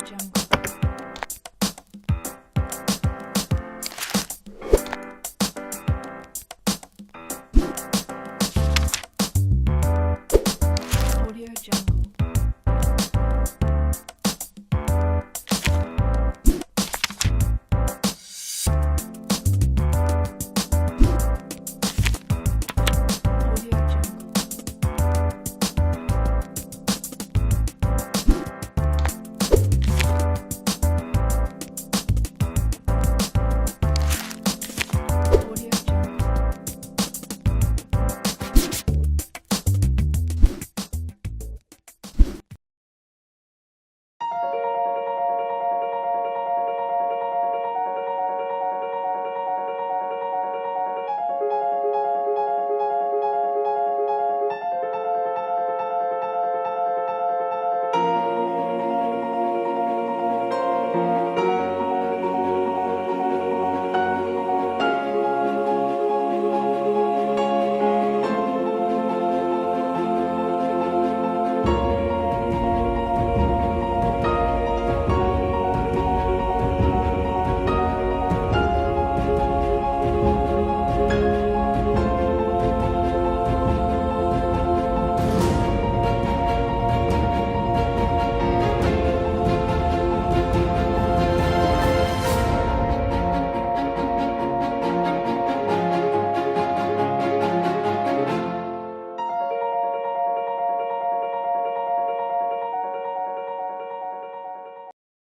Jungle. Audio Jungle. Audio Jungle. Audio Jungle.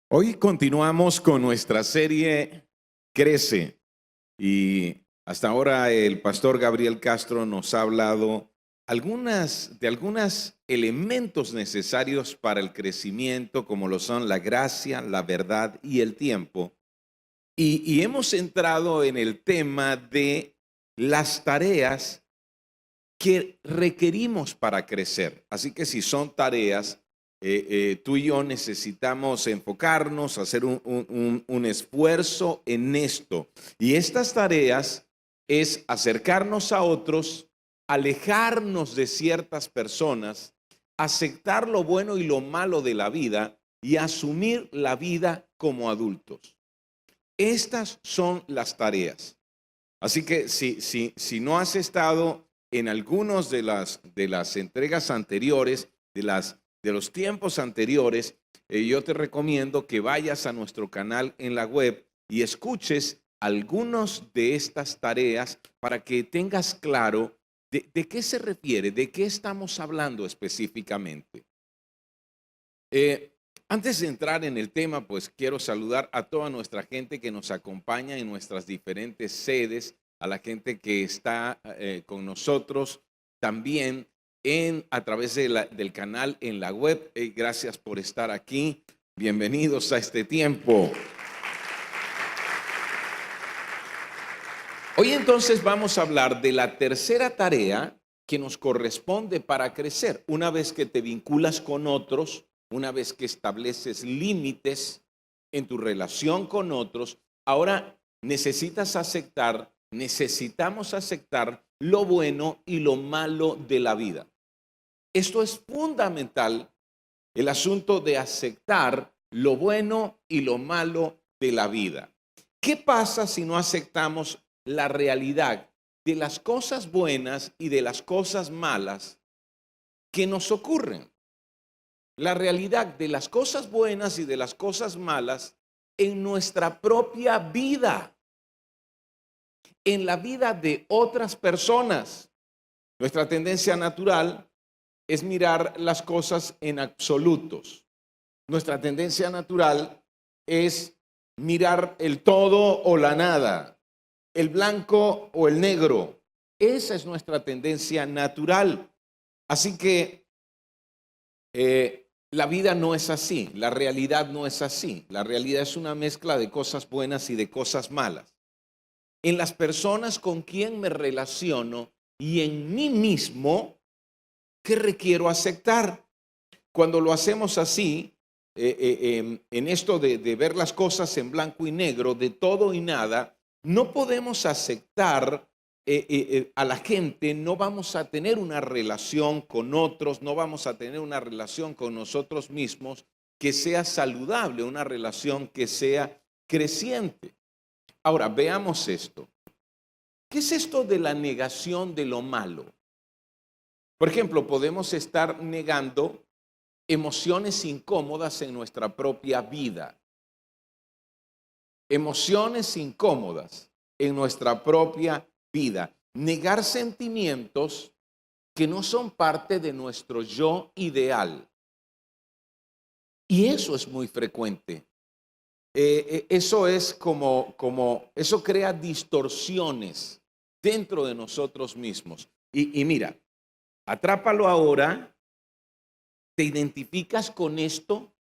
Hoy continuamos con nuestra serie Crece y hasta ahora el pastor Gabriel Castro nos ha hablado de algunos elementos necesarios para el crecimiento, como lo son la gracia, la verdad y el tiempo. Y hemos entrado en el tema de las tareas que requerimos para crecer. Así que si son tareas, tú y yo necesitamos enfocarnos, hacer un esfuerzo en esto. Y estas tareas es acercarnos a otros, alejarnos de ciertas personas, aceptar lo bueno y lo malo de la vida y asumir la vida como adultos. Estas son las tareas. Así que si no has estado en algunos de las entregas anteriores, de los tiempos anteriores, yo te recomiendo que vayas a nuestro canal en la web y escuches algunos de estas tareas para que tengas claro de qué se refiere, de qué estamos hablando específicamente. Antes de entrar en el tema, pues quiero saludar a toda nuestra gente que nos acompaña en nuestras diferentes sedes, a la gente que está con nosotros también a través del canal en la web. Gracias por estar aquí. Bienvenidos a este tiempo. Hoy entonces vamos a hablar de la tercera tarea que nos corresponde para crecer. Una vez que te vinculas con otros, una vez que estableces límites en tu relación con otros, ahora necesitamos aceptar lo bueno y lo malo de la vida. Esto es fundamental, el asunto de aceptar lo bueno y lo malo de la vida. ¿Qué pasa si no aceptamos la realidad de las cosas buenas y de las cosas malas que nos ocurren? La realidad de las cosas buenas y de las cosas malas en nuestra propia vida, en la vida de otras personas. Nuestra tendencia natural es mirar las cosas en absolutos. Nuestra tendencia natural es mirar el todo o la nada, el blanco o el negro. Esa es nuestra tendencia natural. Así que la vida no es así, la realidad no es así. La realidad es una mezcla de cosas buenas y de cosas malas. En las personas con quien me relaciono y en mí mismo, ¿qué requiero aceptar? Cuando lo hacemos así, en esto de ver las cosas en blanco y negro, de todo y nada, no podemos aceptar a la gente, no vamos a tener una relación con otros, no vamos a tener una relación con nosotros mismos, que sea saludable, una relación que sea creciente. Ahora, veamos esto. ¿Qué es esto de la negación de lo malo? Por ejemplo, podemos estar negando emociones incómodas en nuestra propia vida. Emociones incómodas en nuestra propia vida. Negar sentimientos que no son parte de nuestro yo ideal. Y eso es muy frecuente. Eso es eso crea distorsiones dentro de nosotros mismos. Y mira, atrápalo ahora, te identificas con esto.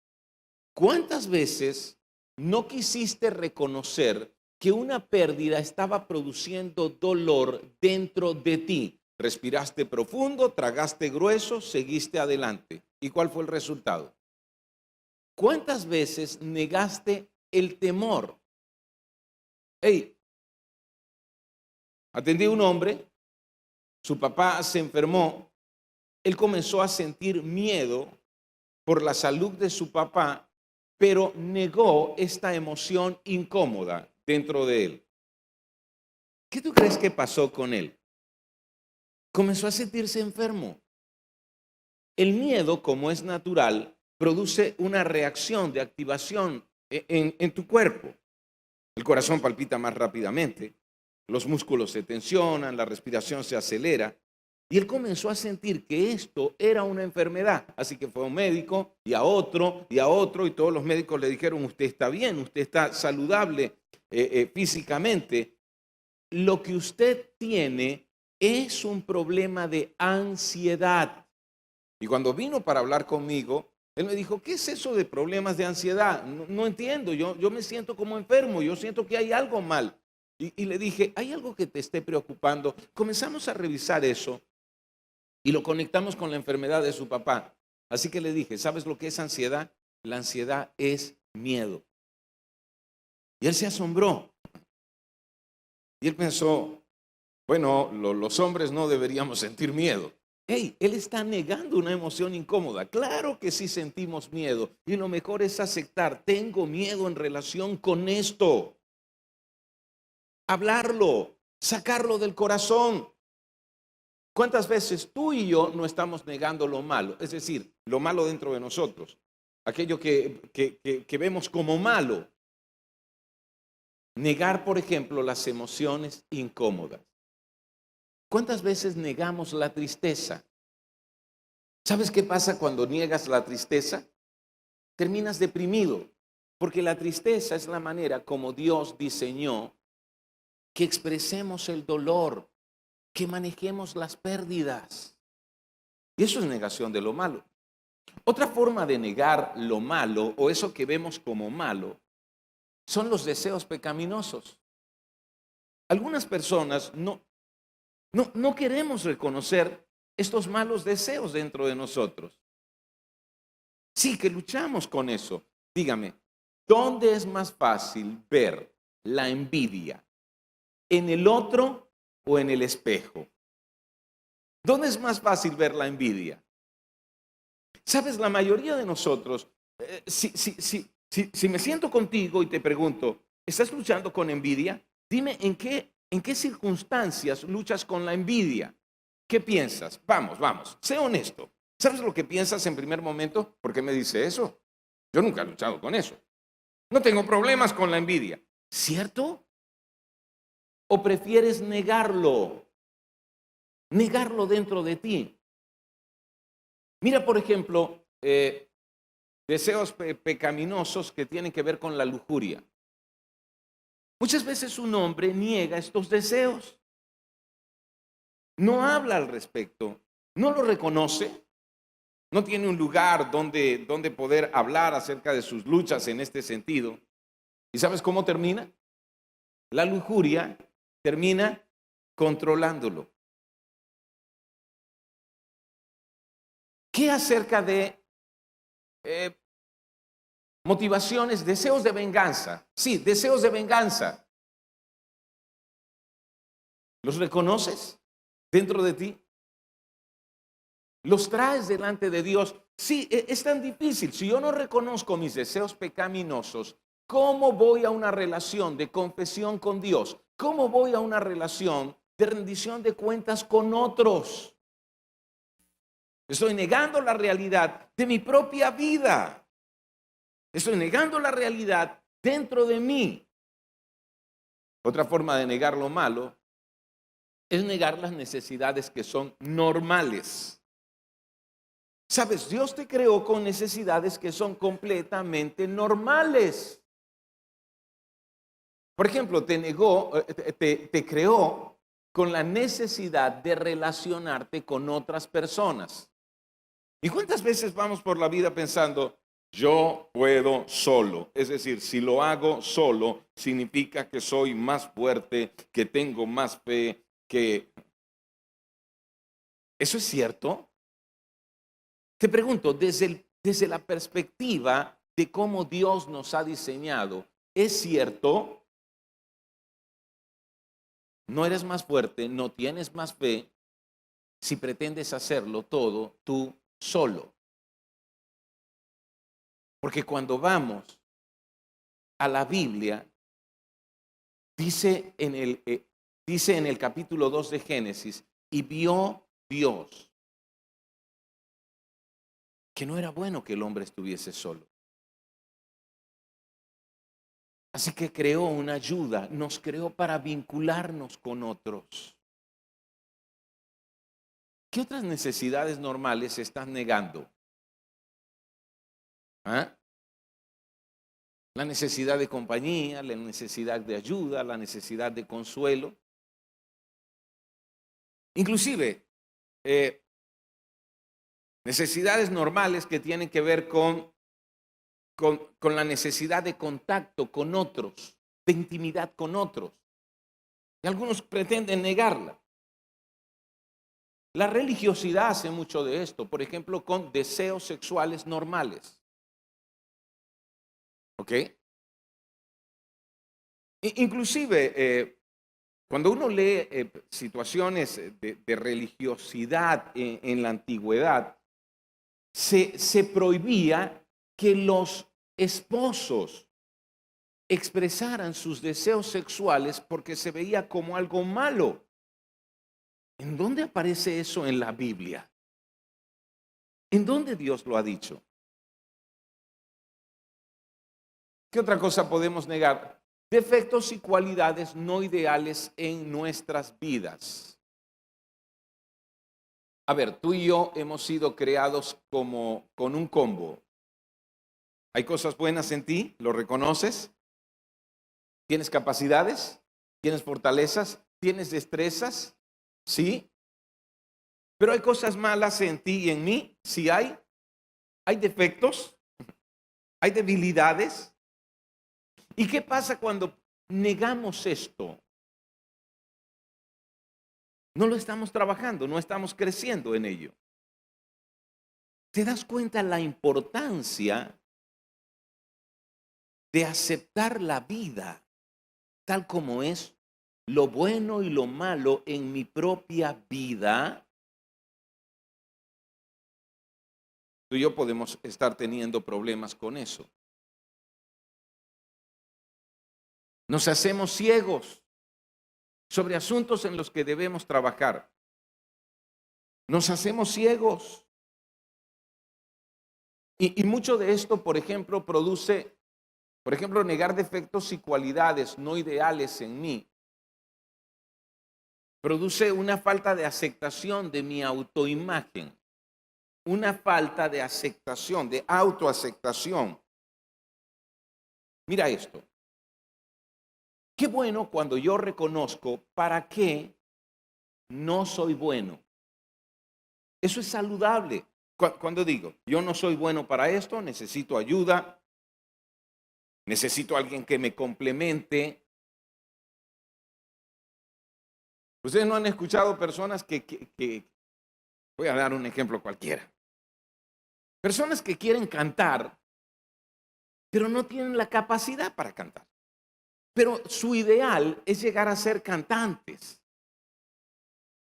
¿Cuántas veces no quisiste reconocer que una pérdida estaba produciendo dolor dentro de ti? Respiraste profundo, tragaste grueso, seguiste adelante. ¿Y cuál fue el resultado? ¿Cuántas veces negaste el temor? Hey, atendí a un hombre, su papá se enfermó, él comenzó a sentir miedo por la salud de su papá, pero negó esta emoción incómoda dentro de él. ¿Qué tú crees que pasó con él? Comenzó a sentirse enfermo. El miedo, como es natural, produce una reacción de activación en tu cuerpo. El corazón palpita más rápidamente, los músculos se tensionan, la respiración se acelera. Y él comenzó a sentir que esto era una enfermedad. Así que fue a un médico y a otro y a otro, y todos los médicos le dijeron: usted está bien, usted está saludable físicamente. Lo que usted tiene es un problema de ansiedad. Y cuando vino para hablar conmigo, él me dijo: ¿qué es eso de problemas de ansiedad? No entiendo, yo me siento como enfermo, yo siento que hay algo mal. Y le dije: ¿hay algo que te esté preocupando? Comenzamos a revisar eso y lo conectamos con la enfermedad de su papá. Así que le dije: ¿sabes lo que es ansiedad? La ansiedad es miedo. Y él se asombró. Y él pensó: bueno, los hombres no deberíamos sentir miedo. Hey, él está negando una emoción incómoda. Claro que sí sentimos miedo. Y lo mejor es aceptar: tengo miedo en relación con esto. Hablarlo, sacarlo del corazón. ¿Cuántas veces tú y yo no estamos negando lo malo? Es decir, lo malo dentro de nosotros. Aquello que vemos como malo. Negar, por ejemplo, las emociones incómodas. ¿Cuántas veces negamos la tristeza? ¿Sabes qué pasa cuando niegas la tristeza? Terminas deprimido, porque la tristeza es la manera como Dios diseñó que expresemos el dolor, que manejemos las pérdidas. Y eso es negación de lo malo. Otra forma de negar lo malo, o eso que vemos como malo, son los deseos pecaminosos. Algunas personas no queremos reconocer estos malos deseos dentro de nosotros. Sí, que luchamos con eso. Dígame, ¿dónde es más fácil ver la envidia? ¿En el otro o en el espejo? ¿Dónde es más fácil ver la envidia? Sabes, la mayoría de nosotros, si me siento contigo y te pregunto: ¿estás luchando con envidia? Dime en qué circunstancias luchas con la envidia. ¿Qué piensas? Vamos, sé honesto. ¿Sabes lo que piensas en primer momento? ¿Por qué me dice eso? Yo nunca he luchado con eso. No tengo problemas con la envidia. ¿Cierto? ¿O prefieres negarlo? Negarlo dentro de ti. Mira, por ejemplo, deseos pecaminosos que tienen que ver con la lujuria. Muchas veces un hombre niega estos deseos. No habla al respecto, no lo reconoce, no tiene un lugar donde poder hablar acerca de sus luchas en este sentido. ¿Y sabes cómo termina? La lujuria termina controlándolo. ¿Qué acerca de motivaciones, deseos de venganza? Sí, deseos de venganza. ¿Los reconoces dentro de ti? ¿Los traes delante de Dios? Sí, es tan difícil. Si yo no reconozco mis deseos pecaminosos, ¿cómo voy a una relación de confesión con Dios? ¿Cómo voy a una relación de rendición de cuentas con otros? Estoy negando la realidad de mi propia vida. Estoy negando la realidad dentro de mí. Otra forma de negar lo malo es negar las necesidades que son normales. Sabes, Dios te creó con necesidades que son completamente normales. Por ejemplo, te creó con la necesidad de relacionarte con otras personas. ¿Y cuántas veces vamos por la vida pensando, yo puedo solo? Es decir, si lo hago solo, significa que soy más fuerte, que tengo más fe, que... ¿Eso es cierto? Te pregunto, desde la perspectiva de cómo Dios nos ha diseñado, ¿es cierto? No eres más fuerte, no tienes más fe si pretendes hacerlo todo tú solo. Porque cuando vamos a la Biblia, dice en el capítulo 2 de Génesis, y vio Dios que no era bueno que el hombre estuviese solo. Así que creó una ayuda, nos creó para vincularnos con otros. ¿Qué otras necesidades normales estás negando? ¿Ah? La necesidad de compañía, la necesidad de ayuda, la necesidad de consuelo. Inclusive, necesidades normales que tienen que ver con la necesidad de contacto con otros, de intimidad con otros. Y algunos pretenden negarla. La religiosidad hace mucho de esto, por ejemplo, con deseos sexuales normales. ¿Ok? Inclusive, cuando uno lee situaciones de religiosidad en la antigüedad, se prohibía que los esposos expresaran sus deseos sexuales porque se veía como algo malo. ¿En dónde aparece eso en la Biblia? ¿En dónde Dios lo ha dicho? ¿Qué otra cosa podemos negar? Defectos y cualidades no ideales en nuestras vidas. A ver, tú y yo hemos sido creados como con un combo. ¿Hay cosas buenas en ti? ¿Lo reconoces? ¿Tienes capacidades? ¿Tienes fortalezas? ¿Tienes destrezas? Sí. Pero hay cosas malas en ti y en mí. Sí hay. Hay defectos. Hay debilidades. ¿Y qué pasa cuando negamos esto? No lo estamos trabajando, no estamos creciendo en ello. ¿Te das cuenta la importancia de aceptar la vida tal como es, lo bueno y lo malo en mi propia vida? Tú y yo podemos estar teniendo problemas con eso. Nos hacemos ciegos sobre asuntos en los que debemos trabajar. Nos hacemos ciegos. Y mucho de esto, por ejemplo, negar defectos y cualidades no ideales en mí, produce una falta de aceptación de mi autoimagen, una falta de aceptación, de autoaceptación. Mira esto. Qué bueno cuando yo reconozco para qué no soy bueno. Eso es saludable. Cuando digo, yo no soy bueno para esto, necesito ayuda, necesito alguien que me complemente. Ustedes no han escuchado personas que voy a dar un ejemplo cualquiera. Personas que quieren cantar, pero no tienen la capacidad para cantar. Pero su ideal es llegar a ser cantantes.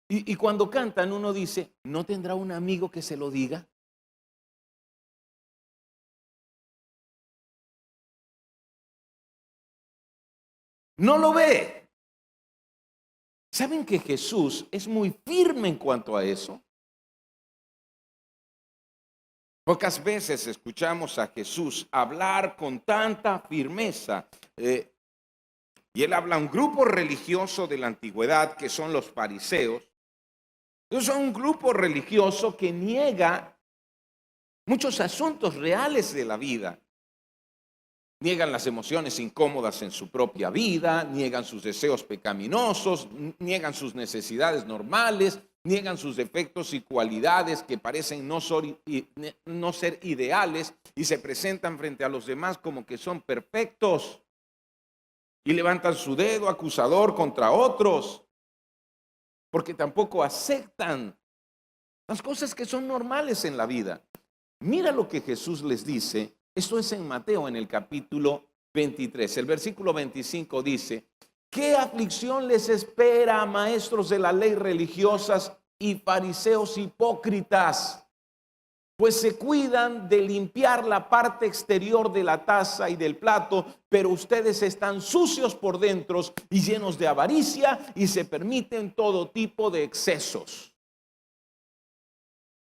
Y cuando cantan uno dice, ¿no tendrá un amigo que se lo diga? no lo ve. ¿Saben que Jesús es muy firme en cuanto a eso? Pocas veces escuchamos a Jesús hablar con tanta firmeza. Y él habla a un grupo religioso de la antigüedad que son los fariseos. Ellos son un grupo religioso que niega muchos asuntos reales de la vida. Niegan las emociones incómodas en su propia vida, niegan sus deseos pecaminosos, niegan sus necesidades normales, niegan sus defectos y cualidades que parecen no ser ideales y se presentan frente a los demás como que son perfectos y levantan su dedo acusador contra otros porque tampoco aceptan las cosas que son normales en la vida. Mira lo que Jesús les dice. Esto es en Mateo en el capítulo 23. El versículo 25 dice: ¿qué aflicción les espera a maestros de la ley religiosas y fariseos hipócritas? Pues se cuidan de limpiar la parte exterior de la taza y del plato, pero ustedes están sucios por dentro y llenos de avaricia y se permiten todo tipo de excesos.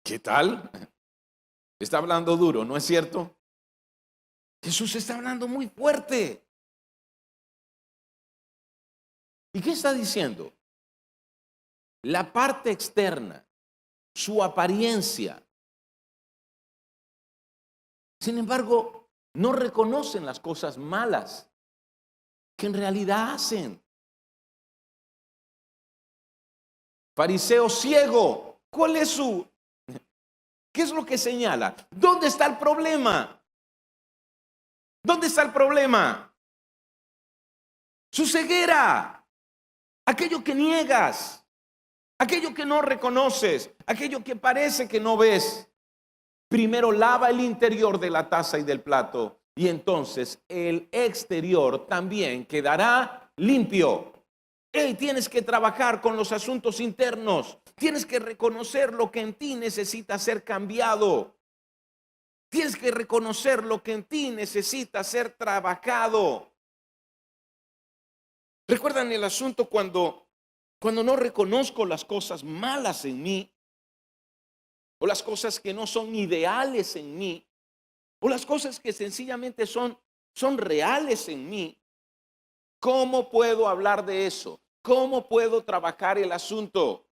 ¿Qué tal? Está hablando duro, ¿no es cierto? Jesús está hablando muy fuerte. ¿Y qué está diciendo? La parte externa, su apariencia. Sin embargo, no reconocen las cosas malas que en realidad hacen. Fariseo ciego, ¿cuál es su? ¿Qué es lo que señala? ¿Dónde está el problema? ¿Dónde está el problema? Su ceguera, aquello que niegas, aquello que no reconoces, aquello que parece que no ves. Primero lava el interior de la taza y del plato y entonces el exterior también quedará limpio. Hey, tienes que trabajar con los asuntos internos. Tienes que reconocer lo que en ti necesita ser cambiado. Tienes que reconocer lo que en ti necesita ser trabajado. ¿Recuerdan el asunto cuando no reconozco las cosas malas en mí? O las cosas que no son ideales en mí, o las cosas que sencillamente son reales en mí. ¿Cómo puedo hablar de eso? ¿Cómo puedo trabajar el asunto?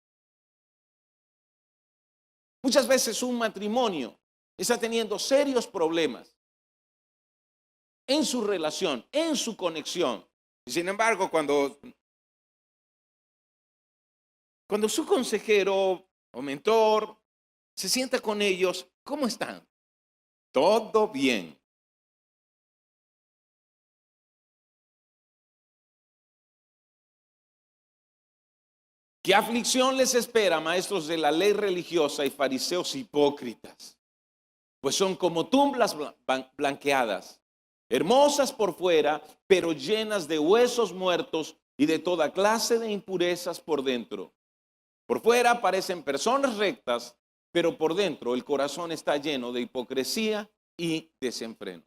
Muchas veces un matrimonio está teniendo serios problemas en su relación, en su conexión. Y sin embargo, cuando su consejero o mentor se sienta con ellos, ¿cómo están? Todo bien. ¿Qué aflicción les espera, maestros de la ley religiosa y fariseos hipócritas? Pues son como tumbas blanqueadas, hermosas por fuera, pero llenas de huesos muertos y de toda clase de impurezas por dentro. Por fuera parecen personas rectas, pero por dentro el corazón está lleno de hipocresía y desenfreno.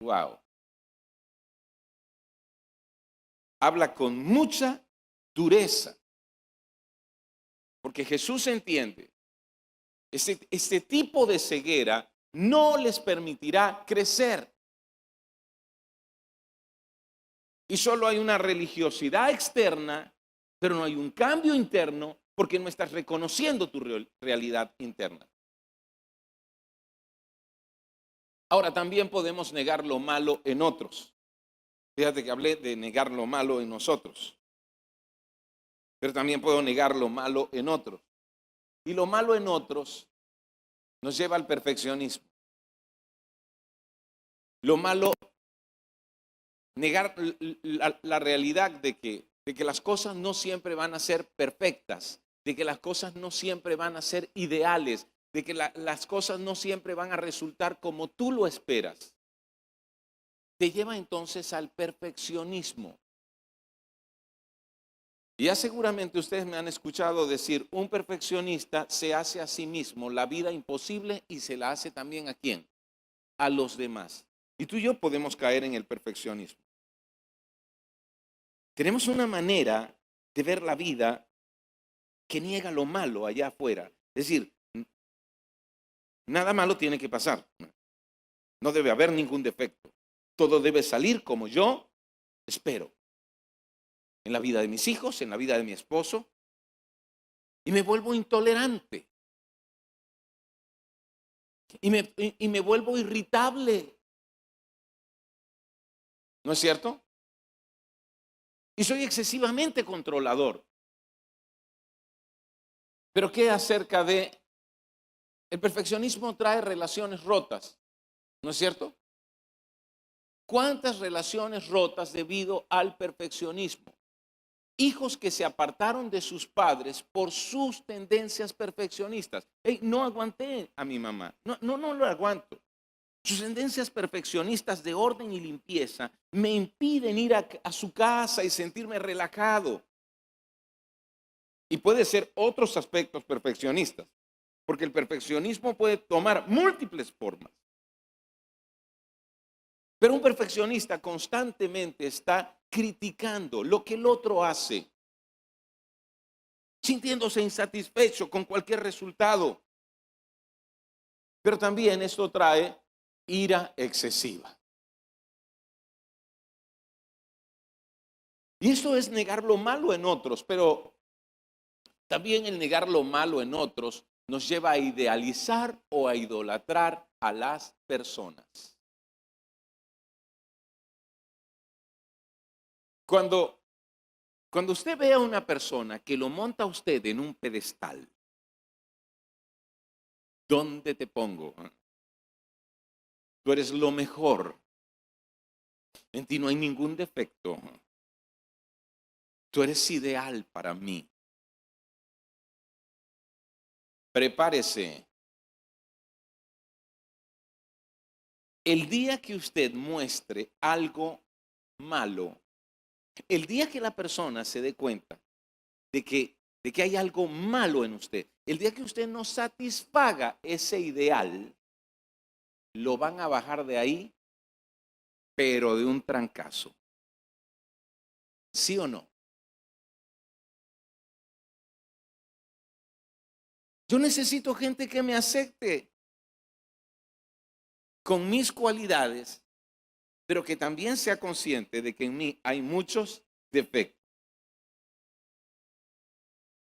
Wow. Habla con mucha dureza, porque Jesús entiende, este tipo de ceguera no les permitirá crecer. Y solo hay una religiosidad externa, pero no hay un cambio interno porque no estás reconociendo tu realidad interna. Ahora, también podemos negar lo malo en otros. Fíjate que hablé de negar lo malo en nosotros. Pero también puedo negar lo malo en otros. Y lo malo en otros nos lleva al perfeccionismo. Lo malo, negar la realidad de que las cosas no siempre van a ser perfectas, de que las cosas no siempre van a ser ideales, de que las cosas no siempre van a resultar como tú lo esperas. Te lleva entonces al perfeccionismo. Y ya seguramente ustedes me han escuchado decir, un perfeccionista se hace a sí mismo la vida imposible y se la hace también ¿a quién? A los demás. Y tú y yo podemos caer en el perfeccionismo. Tenemos una manera de ver la vida que niega lo malo allá afuera. Es decir, nada malo tiene que pasar. No debe haber ningún defecto. Todo debe salir como yo espero. En la vida de mis hijos, en la vida de mi esposo. Y me vuelvo intolerante. Y me vuelvo irritable. ¿No es cierto? Y soy excesivamente controlador. Pero ¿qué acerca de el perfeccionismo? Trae relaciones rotas, ¿no es cierto? ¿Cuántas relaciones rotas debido al perfeccionismo? Hijos que se apartaron de sus padres por sus tendencias perfeccionistas. Hey, no aguanté a mi mamá, no lo aguanto. Sus tendencias perfeccionistas de orden y limpieza me impiden ir a su casa y sentirme relajado. Y puede ser otros aspectos perfeccionistas, porque el perfeccionismo puede tomar múltiples formas. Pero un perfeccionista constantemente está criticando lo que el otro hace, sintiéndose insatisfecho con cualquier resultado. Pero también esto trae ira excesiva. Y esto es negar lo malo en otros, pero también el negar lo malo en otros nos lleva a idealizar o a idolatrar a las personas. Cuando usted ve a una persona que lo monta a usted en un pedestal, ¿dónde te pongo? Tú eres lo mejor. En ti no hay ningún defecto. Tú eres ideal para mí. Prepárese. El día que usted muestre algo malo, el día que la persona se dé cuenta de que hay algo malo en usted, el día que usted no satisfaga ese ideal, lo van a bajar de ahí, pero de un trancazo. ¿Sí o no? Yo necesito gente que me acepte con mis cualidades, pero que también sea consciente de que en mí hay muchos defectos.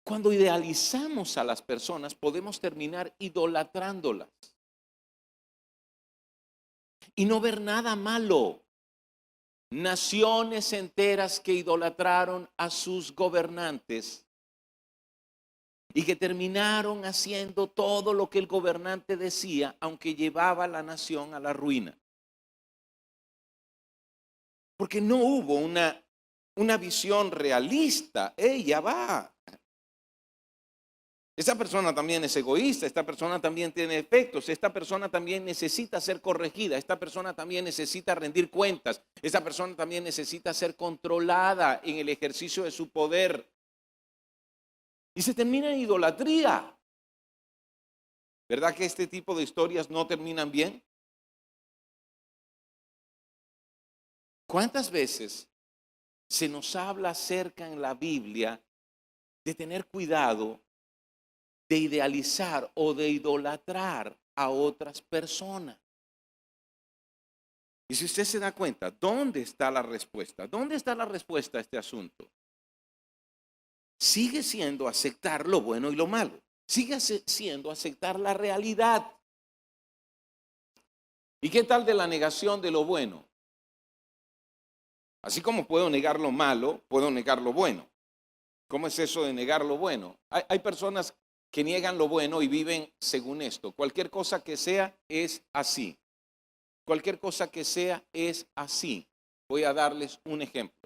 Cuando idealizamos a las personas, podemos terminar idolatrándolas y no ver nada malo. Naciones enteras que idolatraron a sus gobernantes y que terminaron haciendo todo lo que el gobernante decía, aunque llevaba a la nación a la ruina. Porque no hubo una visión realista. Ella va. Esta persona también es egoísta, esta persona también tiene defectos, esta persona también necesita ser corregida, esta persona también necesita rendir cuentas, esta persona también necesita ser controlada en el ejercicio de su poder. Y se termina en idolatría. ¿Verdad que este tipo de historias no terminan bien? ¿Cuántas veces se nos habla acerca en la Biblia de tener cuidado de idealizar o de idolatrar a otras personas? Y si usted se da cuenta, ¿dónde está la respuesta? ¿Dónde está la respuesta a este asunto? Sigue siendo aceptar lo bueno y lo malo. Sigue siendo aceptar la realidad. ¿Y qué tal de la negación de lo bueno? Así como puedo negar lo malo, puedo negar lo bueno. ¿Cómo es eso de negar lo bueno? Hay personas que niegan lo bueno y viven según esto. Cualquier cosa que sea es así. Cualquier cosa que sea es así. Voy a darles un ejemplo.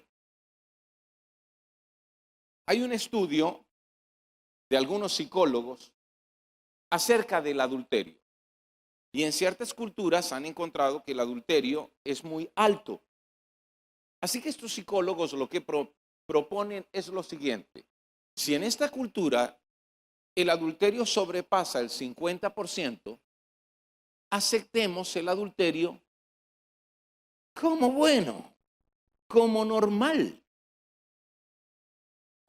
Hay un estudio de algunos psicólogos acerca del adulterio. Y en ciertas culturas han encontrado que el adulterio es muy alto. Así que estos psicólogos lo que proponen es lo siguiente. Si en esta cultura el adulterio sobrepasa el 50%, aceptemos el adulterio como bueno, como normal.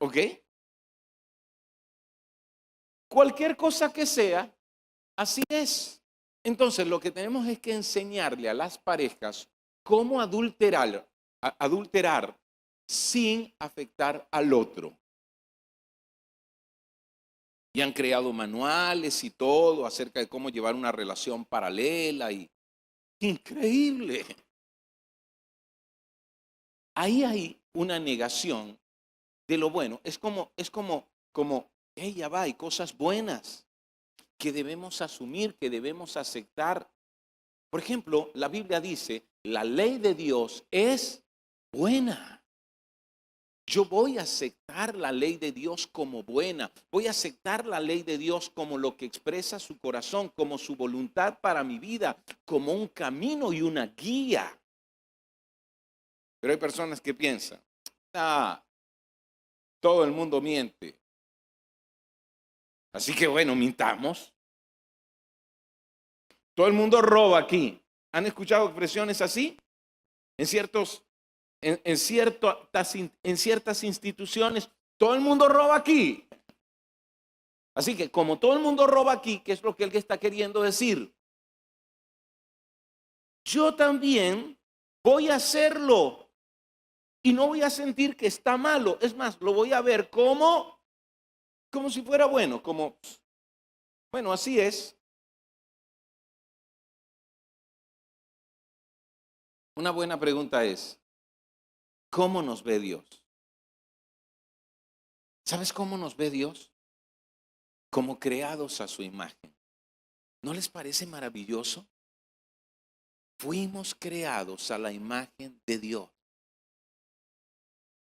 ¿Ok? Cualquier cosa que sea, así es. Entonces, lo que tenemos es que enseñarle a las parejas cómo adulterar sin afectar al otro. Y han creado manuales y todo acerca de cómo llevar una relación paralela y increíble. Ahí hay una negación de lo bueno. Como ella va, hay cosas buenas que debemos asumir, que debemos aceptar. Por ejemplo, la Biblia dice, la ley de Dios es buena. Yo voy a aceptar la ley de Dios como buena. Voy a aceptar la ley de Dios como lo que expresa su corazón, como su voluntad para mi vida, como un camino y una guía. Pero hay personas que piensan, todo el mundo miente. Así que bueno, mintamos. Todo el mundo roba aquí. ¿Han escuchado expresiones así? En ciertas instituciones, todo el mundo roba aquí. Así que como todo el mundo roba aquí, ¿qué es lo que él está queriendo decir? Yo también voy a hacerlo y no voy a sentir que está malo. Es más, lo voy a ver como si fuera bueno, bueno, así es. Una buena pregunta es, ¿cómo nos ve Dios? ¿Sabes cómo nos ve Dios? Como creados a su imagen. ¿No les parece maravilloso? Fuimos creados a la imagen de Dios.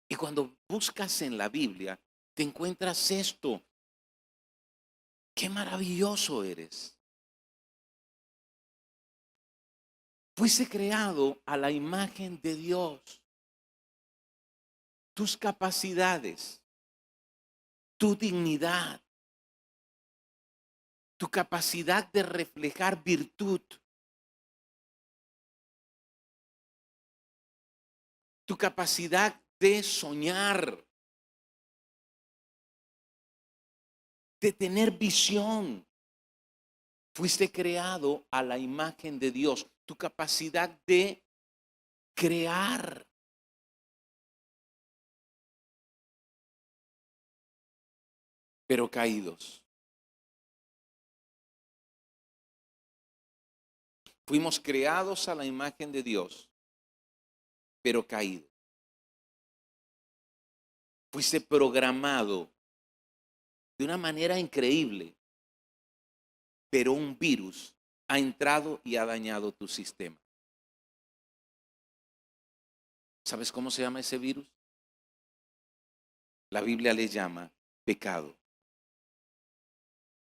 Y cuando buscas en la Biblia, te encuentras esto. ¡Qué maravilloso eres! Fuiste creado a la imagen de Dios. Tus capacidades, tu dignidad, tu capacidad de reflejar virtud, tu capacidad de soñar, de tener visión. Fuiste creado a la imagen de Dios. Tu capacidad de crear. Pero caídos. Fuimos creados a la imagen de Dios, pero caídos. Fuiste programado de una manera increíble, pero un virus ha entrado y ha dañado tu sistema. ¿Sabes cómo se llama ese virus? La Biblia le llama pecado.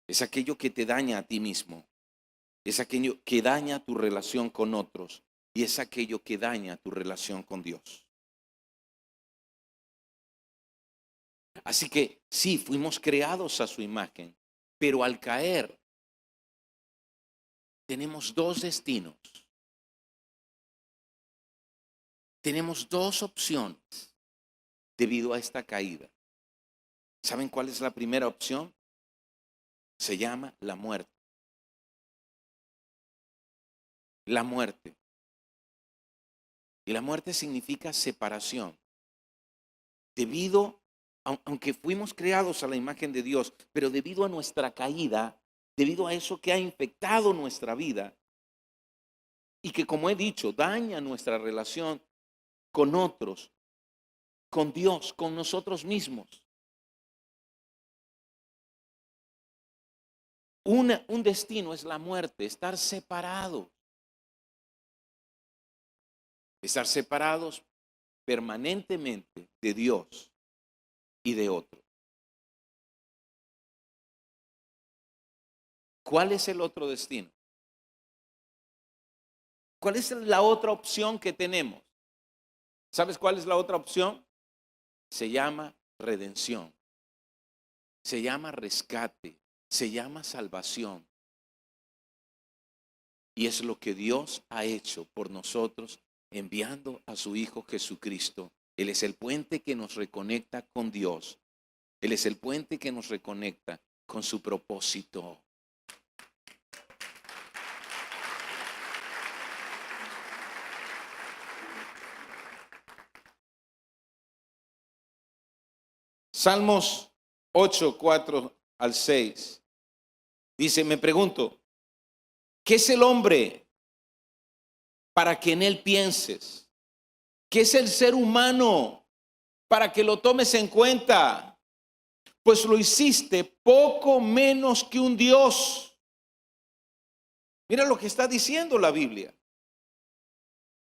Es aquello que te daña a ti mismo. Es aquello que daña tu relación con otros. Y es aquello que daña tu relación con Dios. Así que sí, fuimos creados a su imagen, pero al caer tenemos dos destinos. Tenemos dos opciones debido a esta caída. ¿Saben cuál es la primera opción? Se llama la muerte. La muerte. Y la muerte significa separación. Aunque fuimos creados a la imagen de Dios, pero debido a nuestra caída, debido a eso que ha infectado nuestra vida y que, como he dicho, daña nuestra relación con otros, con Dios, con nosotros mismos. Un destino es la muerte, estar separados. Estar separados permanentemente de Dios y de otro. ¿Cuál es el otro destino? ¿Cuál es la otra opción que tenemos? ¿Sabes cuál es la otra opción? Se llama redención. Se llama rescate. Se llama salvación. Y es lo que Dios ha hecho por nosotros enviando a su Hijo Jesucristo. Él es el puente que nos reconecta con Dios Él es el puente que nos reconecta con su propósito. Salmos 8, 4 al 6. Dice, me pregunto, ¿qué es el hombre para que en él pienses? ¿Qué es el ser humano para que lo tomes en cuenta? Pues lo hiciste poco menos que un Dios. Mira lo que está diciendo la Biblia.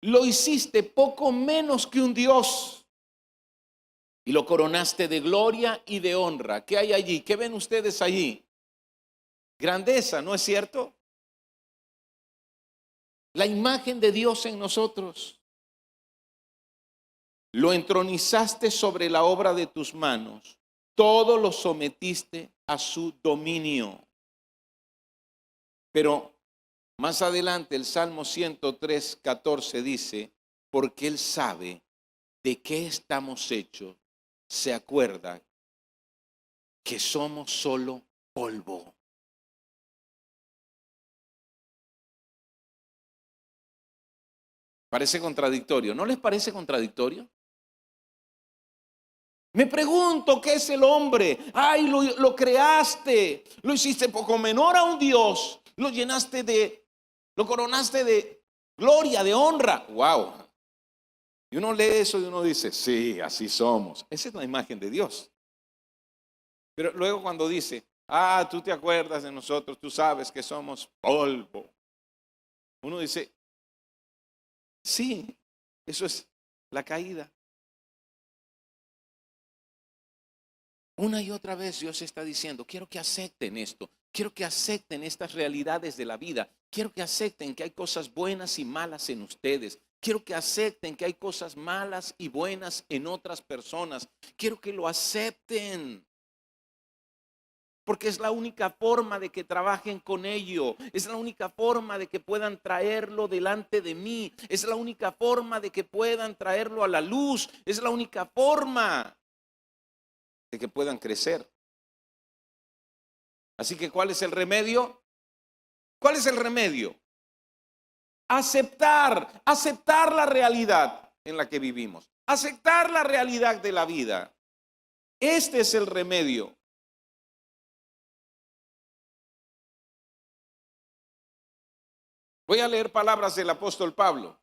Lo hiciste poco menos que un Dios. Y lo coronaste de gloria y de honra. ¿Qué hay allí? ¿Qué ven ustedes allí? Grandeza, ¿no es cierto? La imagen de Dios en nosotros. Lo entronizaste sobre la obra de tus manos. Todo lo sometiste a su dominio. Pero más adelante el Salmo 103, 14 dice, porque Él sabe de qué estamos hechos. Se acuerda que somos solo polvo. Parece contradictorio. ¿No les parece contradictorio? Me pregunto, ¿qué es el hombre? Ay, lo creaste, lo hiciste poco menor a un Dios, lo coronaste de gloria, de honra. Wow. Y uno lee eso y uno dice, sí, así somos. Esa es la imagen de Dios. Pero luego cuando dice, tú te acuerdas de nosotros, tú sabes que somos polvo. Uno dice, sí, eso es la caída. Una y otra vez Dios está diciendo, quiero que acepten esto, quiero que acepten estas realidades de la vida, quiero que acepten que hay cosas buenas y malas en ustedes, quiero que acepten que hay cosas malas y buenas en otras personas, quiero que lo acepten. Porque es la única forma de que trabajen con ello. Es la única forma de que puedan traerlo delante de mí. Es la única forma de que puedan traerlo a la luz. Es la única forma de que puedan crecer. Así que, ¿cuál es el remedio? ¿Cuál es el remedio? Aceptar la realidad en la que vivimos. Aceptar la realidad de la vida. Este es el remedio. Voy a leer palabras del apóstol Pablo.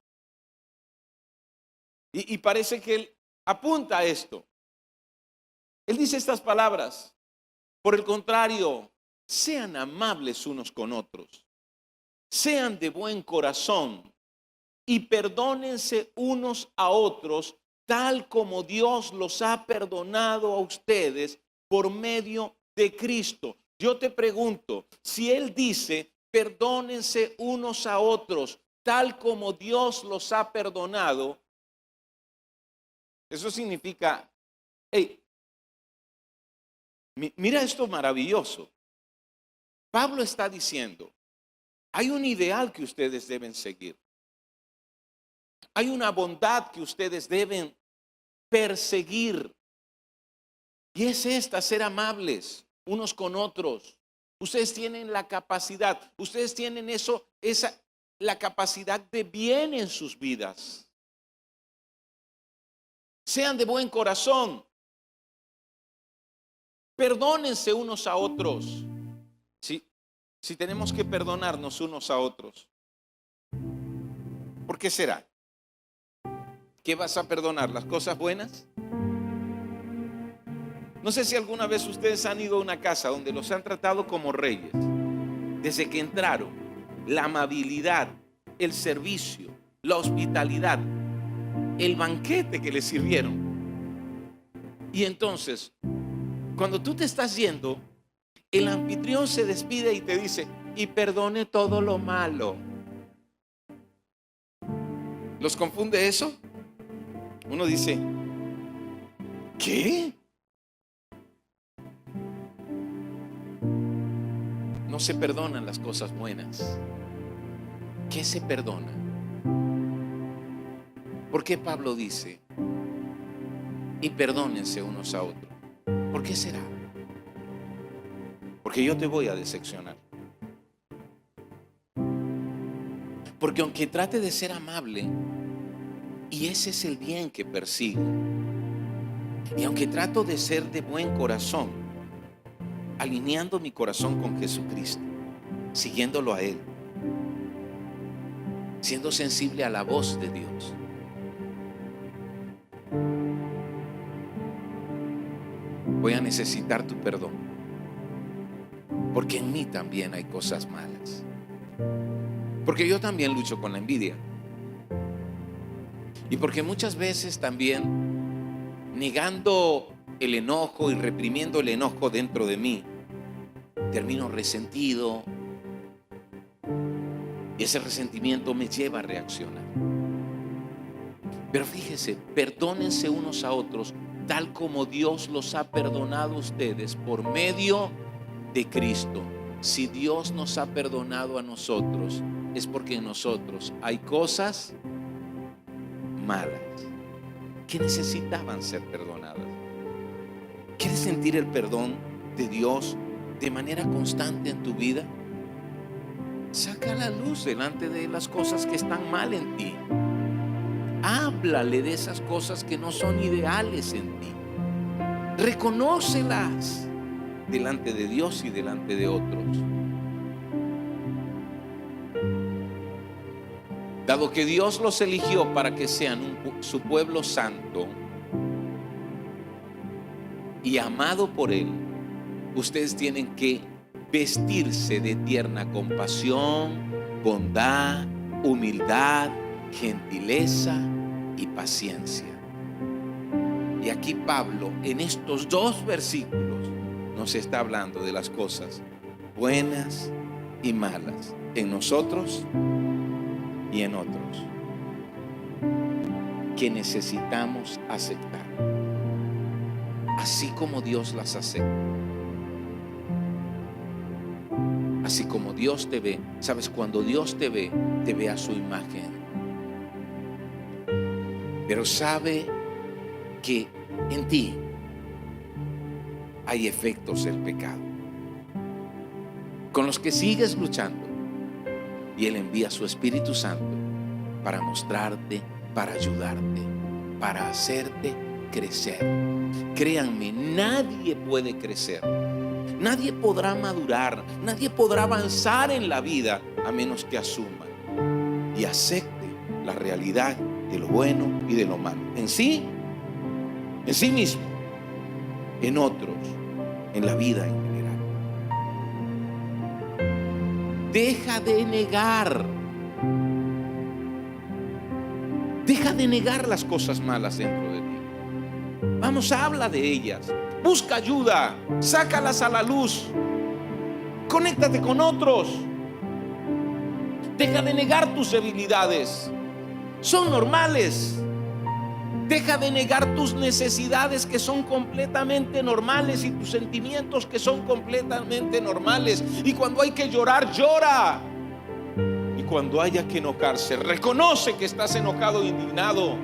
Y parece que él apunta a esto. Él dice estas palabras. Por el contrario, sean amables unos con otros. Sean de buen corazón y perdónense unos a otros, tal como Dios los ha perdonado a ustedes por medio de Cristo. Yo te pregunto, si Él dice, perdónense unos a otros, tal como Dios los ha perdonado, eso significa, mira esto maravilloso. Pablo está diciendo, hay un ideal que ustedes deben seguir. Hay una bondad que ustedes deben perseguir. Y es esta, ser amables unos con otros. Ustedes tienen la capacidad, ustedes tienen la capacidad de bien en sus vidas. Sean de buen corazón. Perdónense unos a otros. Si tenemos que perdonarnos unos a otros, ¿por qué será? ¿Qué vas a perdonar? ¿Las cosas buenas? No sé si alguna vez ustedes han ido a una casa donde los han tratado como reyes. Desde que entraron, la amabilidad, el servicio, la hospitalidad, el banquete que les sirvieron. Y entonces, cuando tú te estás yendo, el anfitrión se despide y te dice, y perdone todo lo malo. ¿Los confunde eso? Uno dice, ¿qué? No se perdonan las cosas buenas. ¿Qué se perdona? ¿Por qué Pablo dice, y perdónense unos a otros? ¿Por qué será? Porque yo te voy a decepcionar. Porque aunque trate de ser amable, y ese es el bien que persigo, y aunque trato de ser de buen corazón, alineando mi corazón con Jesucristo, siguiéndolo a Él, siendo sensible a la voz de Dios, voy a necesitar tu perdón, porque en mí también hay cosas malas, porque yo también lucho con la envidia, y porque muchas veces también, negando el enojo y reprimiendo el enojo dentro de mí, termino resentido, y ese resentimiento me lleva a reaccionar. Pero fíjese, perdónense unos a otros tal como Dios los ha perdonado a ustedes por medio de Cristo. Si Dios nos ha perdonado a nosotros, es porque en nosotros hay cosas malas que necesitaban ser perdonadas. ¿Quieres sentir el perdón de Dios de manera constante en tu vida? Saca la luz delante de las cosas que están mal en ti. Háblale de esas cosas que no son ideales en ti. Reconócelas delante de Dios y delante de otros. Dado que Dios los eligió para que sean su pueblo santo y amado por Él, ustedes tienen que vestirse de tierna compasión, bondad, humildad, gentileza y paciencia. Y aquí Pablo, en estos 2 versículos, nos está hablando de las cosas buenas y malas en nosotros y en otros que necesitamos aceptar, así como Dios las acepta, así como Dios te ve. Sabes, cuando Dios te ve a su imagen, pero sabe que en ti hay efectos del pecado con los que sigues luchando, y Él envía su Espíritu Santo para mostrarte, para ayudarte, para hacerte crecer. Créanme, nadie puede crecer, nadie podrá madurar, nadie podrá avanzar en la vida a menos que asuma y acepte la realidad de lo bueno y de lo malo, en sí mismo, en otros, en la vida en general. Deja de negar las cosas malas dentro de ti. Vamos, habla de ellas, busca ayuda, sácalas a la luz, conéctate con otros. Deja de negar tus debilidades, son normales. Deja de negar tus necesidades, que son completamente normales, y tus sentimientos, que son completamente normales. Y cuando hay que llorar, llora. Y cuando haya que enojarse, reconoce que estás enojado e indignado.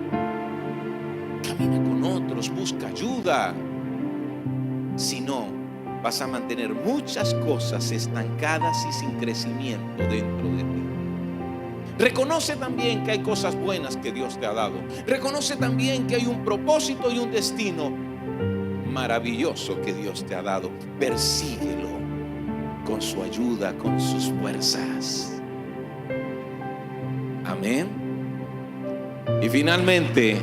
Camina con otros, busca ayuda. Si no, vas a mantener muchas cosas estancadas y sin crecimiento dentro de ti. Reconoce también que hay cosas buenas que Dios te ha dado. Reconoce también que hay un propósito y un destino maravilloso que Dios te ha dado. Persíguelo con su ayuda, con sus fuerzas. Amén. Y finalmente,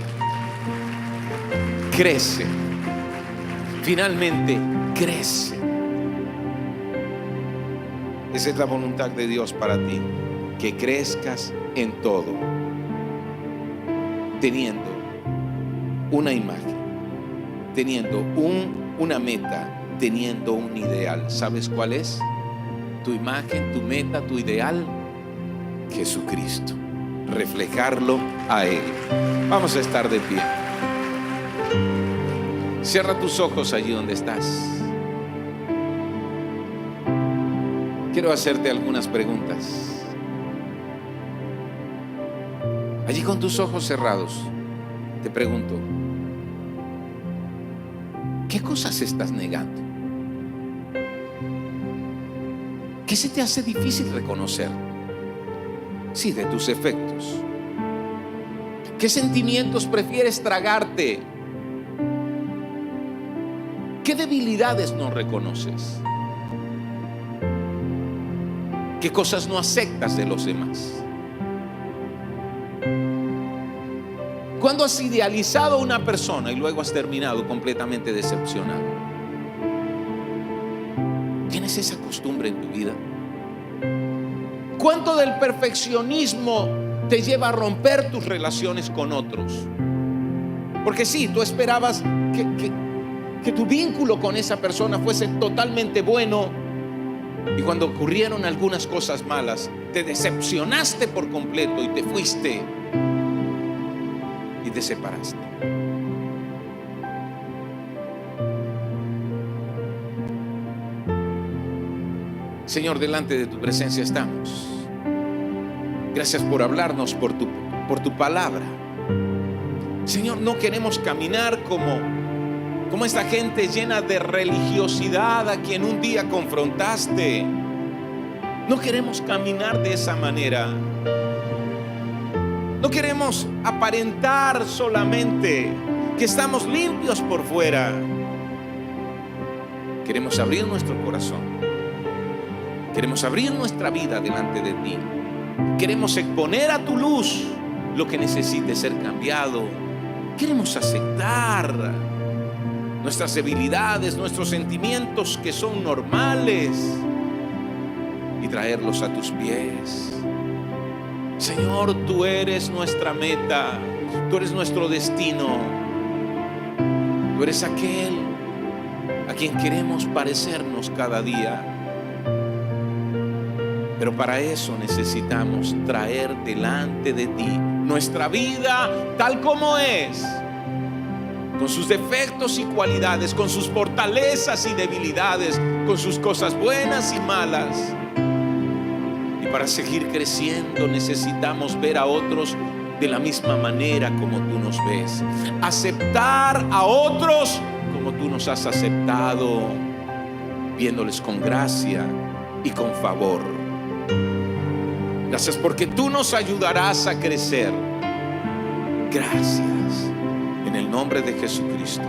crece. Finalmente, crece. Esa es la voluntad de Dios para ti. Que crezcas en todo, teniendo una imagen, teniendo una meta, teniendo un ideal. ¿Sabes cuál es? Tu imagen, tu meta, tu ideal: Jesucristo. Reflejarlo a Él. Vamos a estar de pie. Cierra tus ojos allí donde estás. Quiero hacerte algunas preguntas. Allí con tus ojos cerrados, te pregunto, ¿qué cosas estás negando? ¿Qué se te hace difícil reconocer? Sí, de tus efectos. ¿Qué sentimientos prefieres tragarte? ¿Qué debilidades no reconoces? ¿Qué cosas no aceptas de los demás? ¿Cuándo has idealizado a una persona y luego has terminado completamente decepcionado? ¿Tienes esa costumbre en tu vida? ¿Cuánto del perfeccionismo te lleva a romper tus relaciones con otros? Porque sí, tú esperabas que tu vínculo con esa persona fuese totalmente bueno, y cuando ocurrieron algunas cosas malas, te decepcionaste por completo y te fuiste y te separaste. Señor, delante de tu presencia estamos. Gracias por hablarnos por tu palabra. Señor, no queremos caminar como esta gente llena de religiosidad a quien un día confrontaste. No queremos caminar de esa manera. No queremos aparentar solamente que estamos limpios por fuera. Queremos abrir nuestro corazón. Queremos abrir nuestra vida delante de ti. Queremos exponer a tu luz lo que necesite ser cambiado. Queremos aceptar nuestras debilidades, nuestros sentimientos que son normales, y traerlos a tus pies. Señor, tú eres nuestra meta, tú eres nuestro destino, tú eres aquel a quien queremos parecernos cada día. Pero para eso necesitamos traer delante de ti nuestra vida tal como es, con sus defectos y cualidades, con sus fortalezas y debilidades, con sus cosas buenas y malas. Y para seguir creciendo necesitamos ver a otros de la misma manera como tú nos ves, aceptar a otros como tú nos has aceptado, viéndoles con gracia y con favor. Gracias porque tú nos ayudarás a crecer. Gracias en el nombre de Jesucristo.